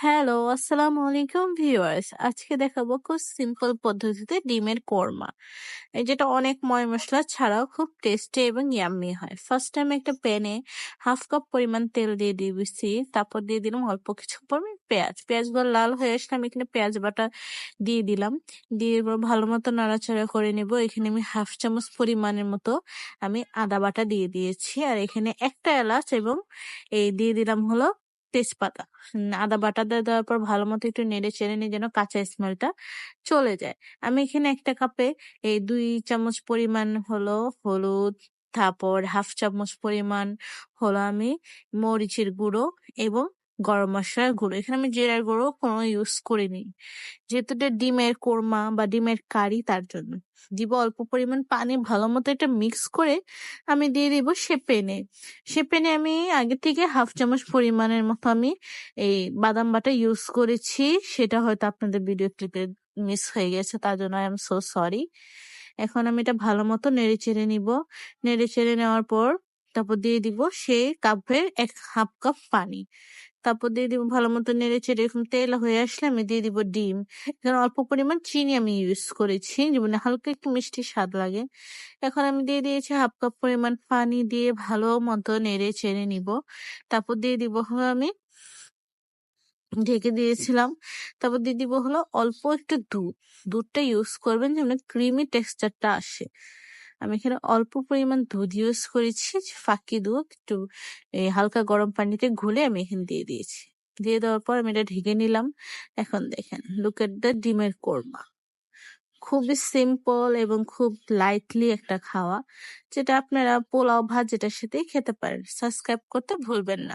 Hello, আসসালামু আলাইকুম viewers. আজকে দেখাবো খুব সিম্পল পদ্ধতিতে ডিমের কোরমা। যেটা অনেক ময় মসলা ছাড়াও খুব টেস্টি এবং ইয়াম্মি হয়। ফার্স্ট আমি একটা প্যানে হাফ কাপ পরিমাণ তেল দিয়ে দিয়েছি। তারপর দিয়ে দিলাম অল্প কিছু পরিমাণ পেঁয়াজ। পেঁয়াজগুলো লাল হয়ে আসলে আমি এখানে পেঁয়াজ বাটা দিয়ে দিলাম। দিয়ে এবার ভালো মতো নাড়াচাড়া করে নেব। এখানে আমি হাফ চামচ পরিমাণের মতো আমি আদা বাটা দিয়ে দিয়েছি। আর এখানে একটা এলাচ এবং দিয়ে দিলাম হলো তেজপাতা। আদা বাটা দেওয়ার পর ভালো মতো একটু নেড়ে চেড়ে নিয়ে যেন কাঁচা স্মেলটা চলে যায়। আমি এখানে একটা কাপে 2 চামচ পরিমাণ হলো হলুদ, তারপর হাফ চামচ পরিমাণ হলো আমি মরিচের গুঁড়ো এবং গরম মশলার গুঁড়ো। এখানে আমি জিরার গুঁড়ো কোনো ইউজ করিনি, যেহেতু এটা ডিমের কোরমা বা ডিমের কারি, তার জন্য দিব অল্প পরিমাণ পানি। ভালো মতো এটা মিক্স করে আমি দিয়ে দিব সে পেনে আমি আগে থেকে হাফ চামচ পরিমাণের মতো আমি এই বাদাম বাটা ইউজ করেছি। সেটা হয়তো আপনাদের ভিডিও ক্লিপে মিস হয়ে গেছে, তার জন্য আই এম সো সরি। এখন আমি এটা ভালো মতো নেড়ে চেড়ে নিব। নেড়ে চেড়ে নেওয়ার পর তারপর দিয়ে দিব সেই কাপের হাফ কাপ পানি। তারপর দিয়ে দিব ভালো মতো নেড়ে চেড়ে এরকম তেল হয়ে আসলে আমি দিয়ে দিব ডিম। এখানে অল্প পরিমাণ চিনি আমি ইউজ করেছি, যেমন হালকা একটু মিষ্টি স্বাদ লাগে। এখন আমি দিয়ে দিয়েছি হাফ কাপ পরিমাণ পানি, দিয়ে ভালো মতো নেড়ে চেড়ে নিব। তারপর দিয়ে দিব হলো আমি ঢেকে দিয়েছিলাম। তারপর দিয়ে দিব হলো অল্প একটু দুধ। দুধটা ইউজ করবেন যেন ক্রিমি টেক্সচারটা আসে। আমি এখানে অল্প পরিমাণ দুধ ইউজ করেছি, ফাঁকি দুধ একটু হালকা গরম পানিতে ঘুলে আমি এখানে দিয়ে দিয়েছি। দিয়ে দেওয়ার পর আমি এটা ঢেকে নিলাম। এখন দেখেন, লুক এট দ্য ডিমের কোরমা। খুবই সিম্পল এবং খুব লাইটলি একটা খাওয়া, যেটা আপনারা পোলাও ভাত যেটার সাথেই খেতে পারেন। সাবস্ক্রাইব করতে ভুলবেন না।